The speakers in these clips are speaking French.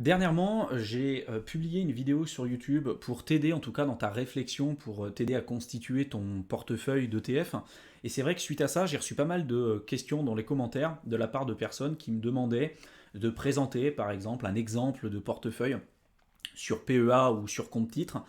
Dernièrement, j'ai publié une vidéo sur YouTube pour t'aider en tout cas dans ta réflexion, pour t'aider à constituer ton portefeuille d'ETF. Et c'est vrai que suite à ça, j'ai reçu pas mal de questions dans les commentaires de la part de personnes qui me demandaient de présenter par exemple un exemple de portefeuille sur PEA ou sur compte titre,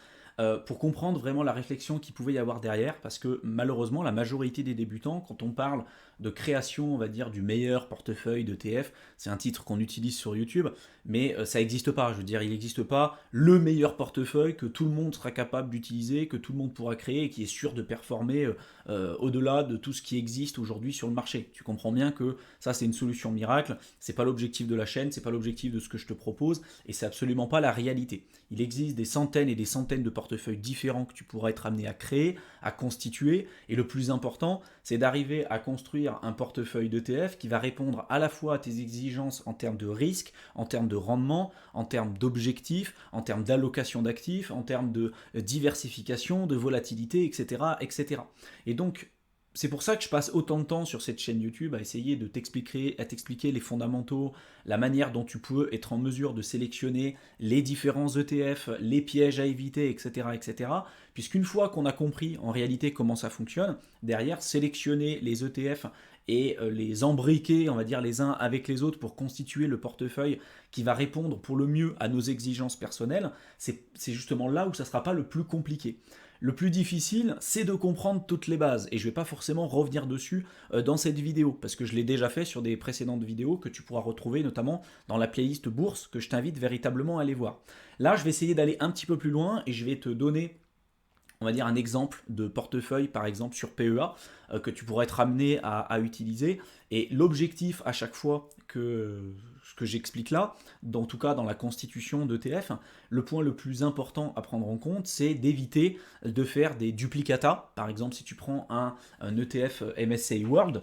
pour comprendre vraiment la réflexion qu'il pouvait y avoir derrière, parce que malheureusement la majorité des débutants, quand on parle de création, on va dire, du meilleur portefeuille d'ETF, c'est un titre qu'on utilise sur YouTube, mais ça n'existe pas, je veux dire, il n'existe pas le meilleur portefeuille que tout le monde sera capable d'utiliser, que tout le monde pourra créer et qui est sûr de performer au-delà de tout ce qui existe aujourd'hui sur le marché. Tu comprends bien que ça c'est une solution miracle, c'est pas l'objectif de la chaîne, c'est pas l'objectif de ce que je te propose, et c'est absolument pas la réalité. Il existe des centaines et des centaines de portefeuilles différents que tu pourras être amené à créer, à constituer, et le plus important, c'est d'arriver à construire un portefeuille d'ETF qui va répondre à la fois à tes exigences en termes de risque, en termes de rendement, en termes d'objectifs, en termes d'allocation d'actifs, en termes de diversification, de volatilité, etc. etc. Et donc, c'est pour ça que je passe autant de temps sur cette chaîne YouTube à essayer de t'expliquer les fondamentaux, la manière dont tu peux être en mesure de sélectionner les différents ETF, les pièges à éviter, etc. etc. Puisqu'une fois qu'on a compris en réalité comment ça fonctionne, derrière, sélectionner les ETF et les embriquer, on va dire, les uns avec les autres pour constituer le portefeuille qui va répondre pour le mieux à nos exigences personnelles, c'est justement là où ça ne sera pas le plus compliqué. Le plus difficile, c'est de comprendre toutes les bases. Et je ne vais pas forcément revenir dessus dans cette vidéo, parce que je l'ai déjà fait sur des précédentes vidéos que tu pourras retrouver notamment dans la playlist bourse, que je t'invite véritablement à aller voir. Là, je vais essayer d'aller un petit peu plus loin et je vais te donner, on va dire, un exemple de portefeuille, par exemple sur PEA, que tu pourrais être amené à utiliser. Et l'objectif à chaque fois que ce que j'explique là, en tout cas dans la constitution d'ETF, le point le plus important à prendre en compte, c'est d'éviter de faire des duplicata. Par exemple, si tu prends un ETF MSCI World,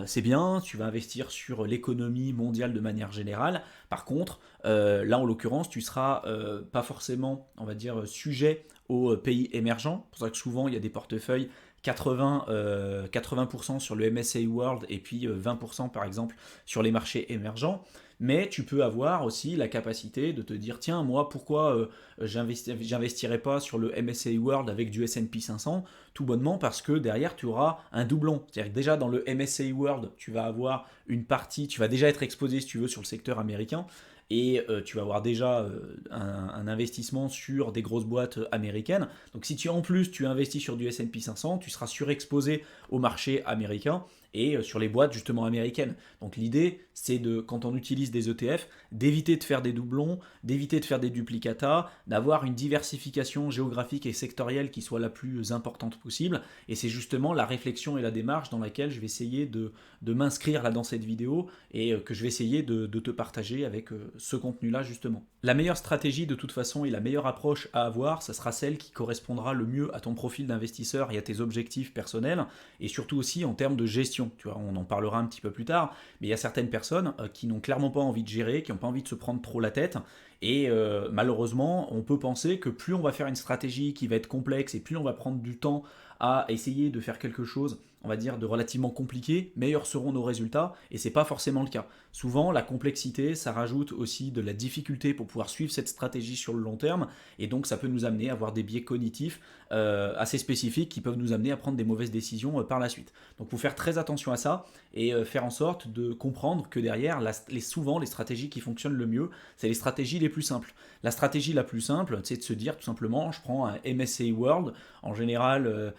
c'est bien, tu vas investir sur l'économie mondiale de manière générale. Par contre, là en l'occurrence, tu seras pas forcément, on va dire, sujet aux pays émergents. C'est pour ça que souvent il y a des portefeuilles 80% sur le MSCI World et puis 20% par exemple sur les marchés émergents. Mais tu peux avoir aussi la capacité de te dire tiens, moi pourquoi j'investirais pas sur le MSCI World avec du S&P 500, tout bonnement parce que derrière tu auras un doublon. C'est-à-dire que déjà dans le MSCI World, tu vas avoir une partie, tu vas déjà être exposé si tu veux sur le secteur américain, et tu vas avoir déjà un investissement sur des grosses boîtes américaines. Donc si tu en plus tu investis sur du S&P 500, tu seras surexposé au marché américain et sur les boîtes justement américaines. Donc l'idée, c'est de, quand on utilise des ETF, d'éviter de faire des doublons, d'éviter de faire des duplicata, d'avoir une diversification géographique et sectorielle qui soit la plus importante possible. Et c'est justement la réflexion et la démarche dans laquelle je vais essayer de m'inscrire là dans cette vidéo et que je vais essayer de te partager avec ce contenu-là justement. La meilleure stratégie de toute façon et la meilleure approche à avoir, ça sera celle qui correspondra le mieux à ton profil d'investisseur et à tes objectifs personnels, et surtout aussi en termes de gestion. Tu vois, on en parlera un petit peu plus tard, mais il y a certaines personnes qui n'ont clairement pas envie de gérer, qui n'ont pas envie de se prendre trop la tête, et malheureusement, on peut penser que plus on va faire une stratégie qui va être complexe et plus on va prendre du temps à essayer de faire quelque chose, on va dire, de relativement compliqué, meilleurs seront nos résultats, et c'est pas forcément le cas. Souvent, la complexité, ça rajoute aussi de la difficulté pour pouvoir suivre cette stratégie sur le long terme, et donc ça peut nous amener à avoir des biais cognitifs assez spécifiques qui peuvent nous amener à prendre des mauvaises décisions par la suite. Donc il faut faire très attention à ça, et faire en sorte de comprendre que derrière, souvent, les stratégies qui fonctionnent le mieux, c'est les stratégies les plus simples. La stratégie la plus simple, c'est de se dire tout simplement, je prends un MSCI World, en général,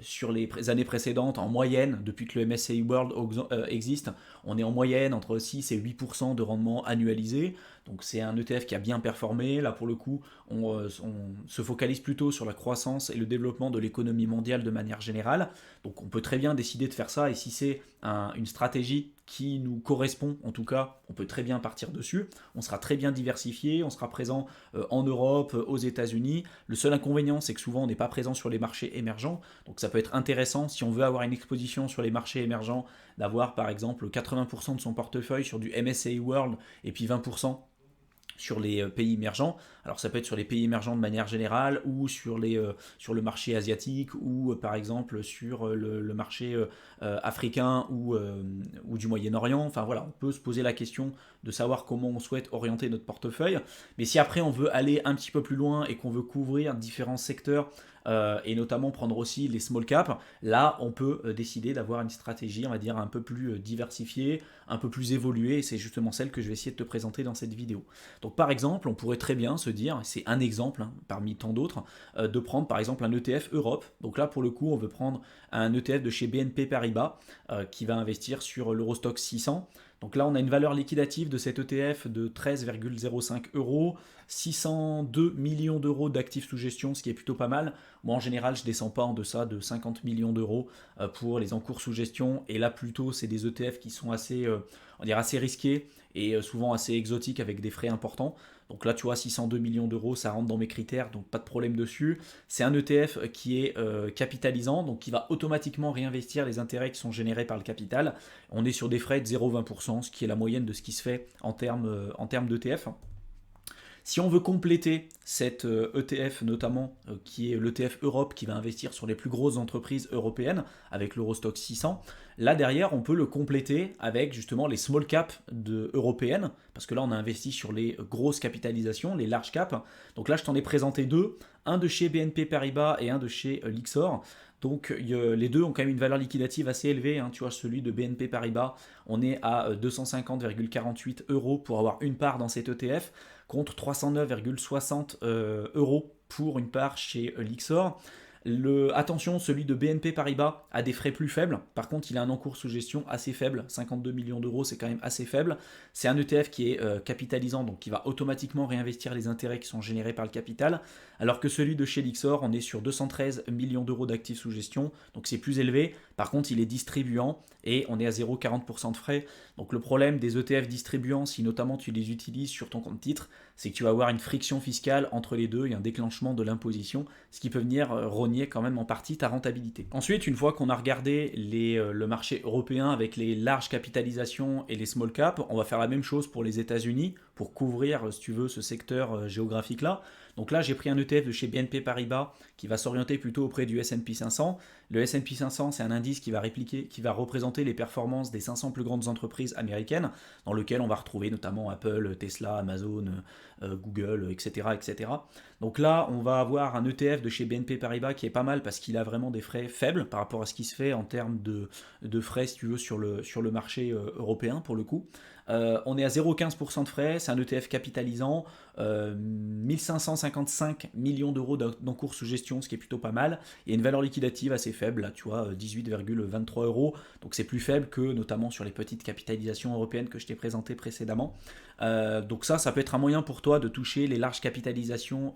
sur les années précédentes, en moyenne, depuis que le MSCI World existe, on est en moyenne entre 6 et 8% de rendement annualisé. Donc c'est un ETF qui a bien performé. Là pour le coup, on se focalise plutôt sur la croissance et le développement de l'économie mondiale de manière générale. Donc on peut très bien décider de faire ça, et si c'est une stratégie qui nous correspond, en tout cas, on peut très bien partir dessus. On sera très bien diversifié, on sera présent en Europe, aux États-Unis. Le seul inconvénient, c'est que souvent on n'est pas présent sur les marchés émergents. Donc ça peut être intéressant, si on veut avoir une exposition sur les marchés émergents, d'avoir par exemple 80% de son portefeuille sur du MSCI World et puis 20% sur les pays émergents. Alors ça peut être sur les pays émergents de manière générale ou sur le marché asiatique ou par exemple sur le marché africain ou du Moyen-Orient. Enfin voilà, on peut se poser la question de savoir comment on souhaite orienter notre portefeuille. Mais si après on veut aller un petit peu plus loin et qu'on veut couvrir différents secteurs et notamment prendre aussi les small caps, là on peut décider d'avoir une stratégie, on va dire, un peu plus diversifiée, un peu plus évoluée, et c'est justement celle que je vais essayer de te présenter dans cette vidéo. Donc par exemple, on pourrait très bien se dire, c'est un exemple hein, parmi tant d'autres, de prendre par exemple un ETF Europe. Donc là pour le coup, on veut prendre un ETF de chez BNP Paribas qui va investir sur l'Eurostoxx 600. Donc là, on a une valeur liquidative de cet ETF de 13,05 euros, 602 millions d'euros d'actifs sous gestion, ce qui est plutôt pas mal. Moi, en général, je ne descends pas en deçà de 50 millions d'euros pour les encours sous gestion. Et là, plutôt, c'est des ETF qui sont assez, on dirait assez risqués et souvent assez exotiques avec des frais importants. Donc là, tu vois, 602 millions d'euros, ça rentre dans mes critères, donc pas de problème dessus. C'est un ETF qui est capitalisant, donc qui va automatiquement réinvestir les intérêts qui sont générés par le capital. On est sur des frais de 0,20%, ce qui est la moyenne de ce qui se fait en termes d'ETF. Si on veut compléter cet ETF notamment, qui est l'ETF Europe, qui va investir sur les plus grosses entreprises européennes, avec l'Eurostoxx 600, là derrière on peut le compléter avec justement les small caps européennes, parce que là on a investi sur les grosses capitalisations, les large caps. Donc là je t'en ai présenté deux, un de chez BNP Paribas et un de chez Lyxor. Donc les deux ont quand même une valeur liquidative assez élevée. Hein. Tu vois, celui de BNP Paribas, on est à 250,48 euros pour avoir une part dans cet ETF, contre 309,60 euros pour une part chez Lyxor. Attention, celui de BNP Paribas a des frais plus faibles. Par contre, il a un encours sous gestion assez faible. 52 millions d'euros, c'est quand même assez faible. C'est un ETF qui est capitalisant, donc qui va automatiquement réinvestir les intérêts qui sont générés par le capital. Alors que celui de chez Lyxor, on est sur 213 millions d'euros d'actifs sous gestion, donc c'est plus élevé. Par contre, il est distribuant et on est à 0,40% de frais. Donc le problème des ETF distribuants, si notamment tu les utilises sur ton compte titre, c'est que tu vas avoir une friction fiscale entre les deux et un déclenchement de l'imposition, ce qui peut venir rogner quand même en partie ta rentabilité. Ensuite, une fois qu'on a regardé le marché européen avec les larges capitalisations et les small caps, on va faire la même chose pour les États-Unis pour couvrir, si tu veux, ce secteur géographique-là. Donc là, j'ai pris un ETF de chez BNP Paribas qui va s'orienter plutôt auprès du S&P 500. Le S&P 500, c'est un indice qui va représenter les performances des 500 plus grandes entreprises américaines, dans lequel on va retrouver notamment Apple, Tesla, Amazon, Google, etc., etc. Donc là, on va avoir un ETF de chez BNP Paribas qui est pas mal parce qu'il a vraiment des frais faibles par rapport à ce qui se fait en termes de frais, si tu veux, sur le marché européen pour le coup. On est à 0,15% de frais, c'est un ETF capitalisant, 1555 millions d'euros d'encours sous gestion, ce qui est plutôt pas mal, et une valeur liquidative assez faible, là, tu vois, 18,23 euros, donc c'est plus faible que notamment sur les petites capitalisations européennes que je t'ai présentées précédemment. Donc ça peut être un moyen pour toi de toucher les larges capitalisations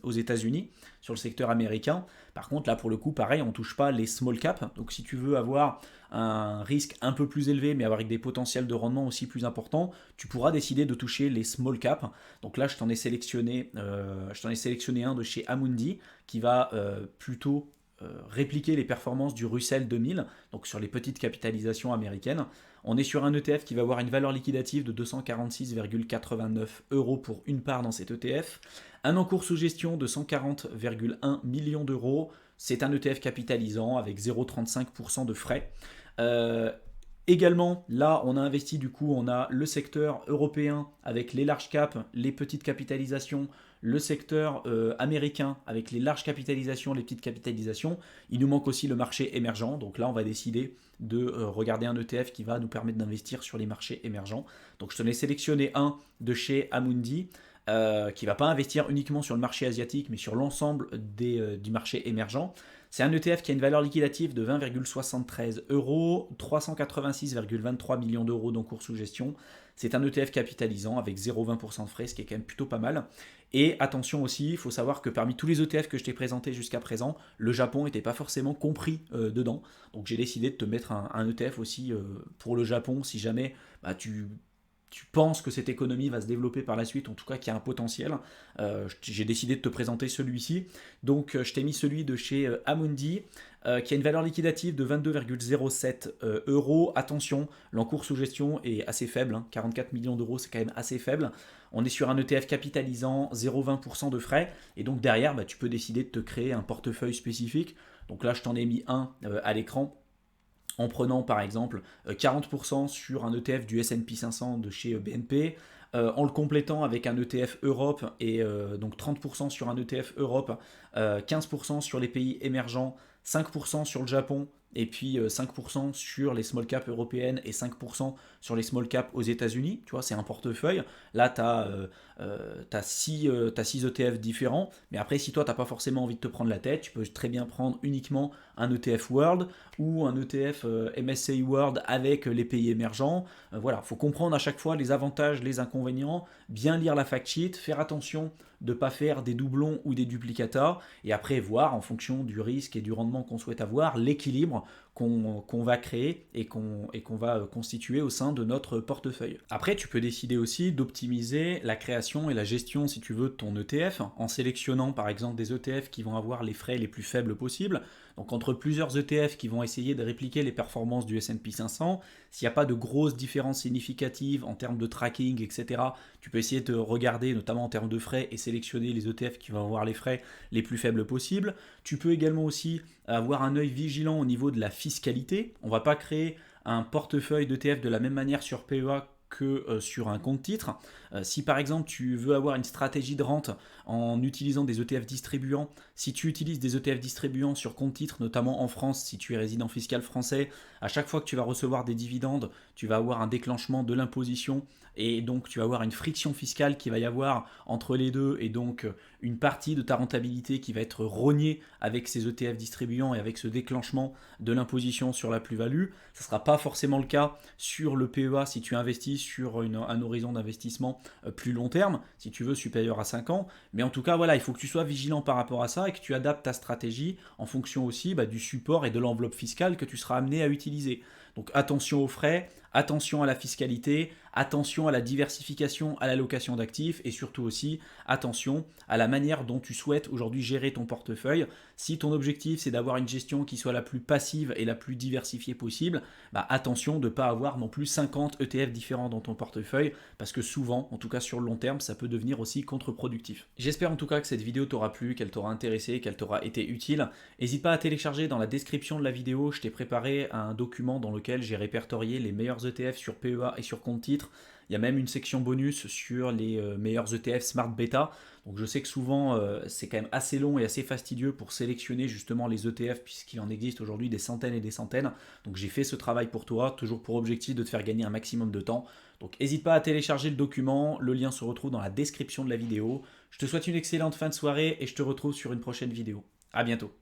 aux États-Unis sur le secteur américain. Par contre, là pour le coup, pareil, on ne touche pas les small caps. Donc si tu veux avoir un risque un peu plus élevé, mais avec des potentiels de rendement aussi plus importants, tu pourras décider de toucher les small caps. Donc là, je t'en ai sélectionné un de chez Amundi qui va plutôt répliquer les performances du Russell 2000, donc sur les petites capitalisations américaines. On est sur un ETF qui va avoir une valeur liquidative de 246,89 euros pour une part dans cet ETF, un encours sous gestion de 140,1 millions d'euros. C'est un ETF capitalisant avec 0,35% de frais. Également, là, on a investi, du coup, on a le secteur européen avec les large caps, les petites capitalisations, le secteur américain avec les larges capitalisations, les petites capitalisations. Il nous manque aussi le marché émergent. Donc là, on va décider de regarder un ETF qui va nous permettre d'investir sur les marchés émergents. Donc je te ai sélectionné un de chez Amundi. Qui ne va pas investir uniquement sur le marché asiatique, mais sur l'ensemble du marché émergent. C'est un ETF qui a une valeur liquidative de 20,73 euros, 386,23 millions d'euros d'encours sous gestion. C'est un ETF capitalisant avec 0,20% de frais, ce qui est quand même plutôt pas mal. Et attention aussi, il faut savoir que parmi tous les ETF que je t'ai présentés jusqu'à présent, le Japon n'était pas forcément compris dedans. Donc j'ai décidé de te mettre un ETF aussi pour le Japon, si jamais tu tu penses que cette économie va se développer par la suite, en tout cas qu'il y a un potentiel, j'ai décidé de te présenter celui-ci. Donc je t'ai mis celui de chez Amundi, qui a une valeur liquidative de 22,07 euros. Attention, l'encours sous gestion est assez faible, hein, 44 millions d'euros, c'est quand même assez faible. On est sur un ETF capitalisant 0,20% de frais, et donc derrière, bah, tu peux décider de te créer un portefeuille spécifique. Donc là, je t'en ai mis un à l'écran, en prenant par exemple 40% sur un ETF du S&P 500 de chez BNP, en le complétant avec un ETF Europe et donc 30% sur un ETF Europe, 15% sur les pays émergents, 5% sur le Japon et puis 5% sur les small caps européennes et 5% sur les small caps aux États-Unis. Tu vois, c'est un portefeuille. Là, tu as 6 ETF différents. Mais après, si toi, tu n'as pas forcément envie de te prendre la tête, tu peux très bien prendre uniquement un ETF World ou un ETF MSCI World avec les pays émergents. Voilà, il faut comprendre à chaque fois les avantages, les inconvénients, bien lire la fact sheet, faire attention de ne pas faire des doublons ou des duplicata, et après voir en fonction du risque et du rendement qu'on souhaite avoir, l'équilibre qu'on va créer et qu'on va constituer au sein de notre portefeuille. Après, tu peux décider aussi d'optimiser la création et la gestion, si tu veux, de ton ETF, en sélectionnant par exemple des ETF qui vont avoir les frais les plus faibles possibles. Donc entre plusieurs ETF qui vont essayer de répliquer les performances du S&P 500, s'il n'y a pas de grosses différences significatives en termes de tracking, etc., tu peux essayer de regarder, notamment en termes de frais, et sélectionner les ETF qui vont avoir les frais les plus faibles possibles. Tu peux également aussi avoir un œil vigilant au niveau de la fiscalité. On ne va pas créer un portefeuille d'ETF de la même manière sur PEA que sur un compte titre. Si par exemple tu veux avoir une stratégie de rente en utilisant des ETF distribuants, si tu utilises des ETF distribuants sur compte titre, notamment en France, si tu es résident fiscal français, à chaque fois que tu vas recevoir des dividendes, tu vas avoir un déclenchement de l'imposition et donc tu vas avoir une friction fiscale qui va y avoir entre les deux et donc une partie de ta rentabilité qui va être rognée avec ces ETF distribuants et avec ce déclenchement de l'imposition sur la plus-value. Ce ne sera pas forcément le cas sur le PEA si tu investis sur un horizon d'investissement plus long terme, si tu veux supérieur à 5 ans. Mais en tout cas, voilà, il faut que tu sois vigilant par rapport à ça et que tu adaptes ta stratégie en fonction aussi du support et de l'enveloppe fiscale que tu seras amené à utiliser. Donc attention aux frais, attention à la fiscalité, attention à la diversification, à l'allocation d'actifs et surtout aussi attention à la manière dont tu souhaites aujourd'hui gérer ton portefeuille. Si ton objectif c'est d'avoir une gestion qui soit la plus passive et la plus diversifiée possible, attention de ne pas avoir non plus 50 ETF différents dans ton portefeuille parce que souvent, en tout cas sur le long terme, ça peut devenir aussi contre-productif. J'espère en tout cas que cette vidéo t'aura plu, qu'elle t'aura intéressé, qu'elle t'aura été utile. N'hésite pas à télécharger dans la description de la vidéo, je t'ai préparé un document dans lequel j'ai répertorié les meilleurs ETF sur PEA et sur compte titre. Il y a même une section bonus sur les meilleurs ETF Smart Beta. Donc je sais que souvent c'est quand même assez long et assez fastidieux pour sélectionner justement les ETF puisqu'il en existe aujourd'hui des centaines et des centaines. Donc j'ai fait ce travail pour toi, toujours pour objectif de te faire gagner un maximum de temps. Donc n'hésite pas à télécharger le document, le lien se retrouve dans la description de la vidéo. Je te souhaite une excellente fin de soirée et je te retrouve sur une prochaine vidéo. À bientôt.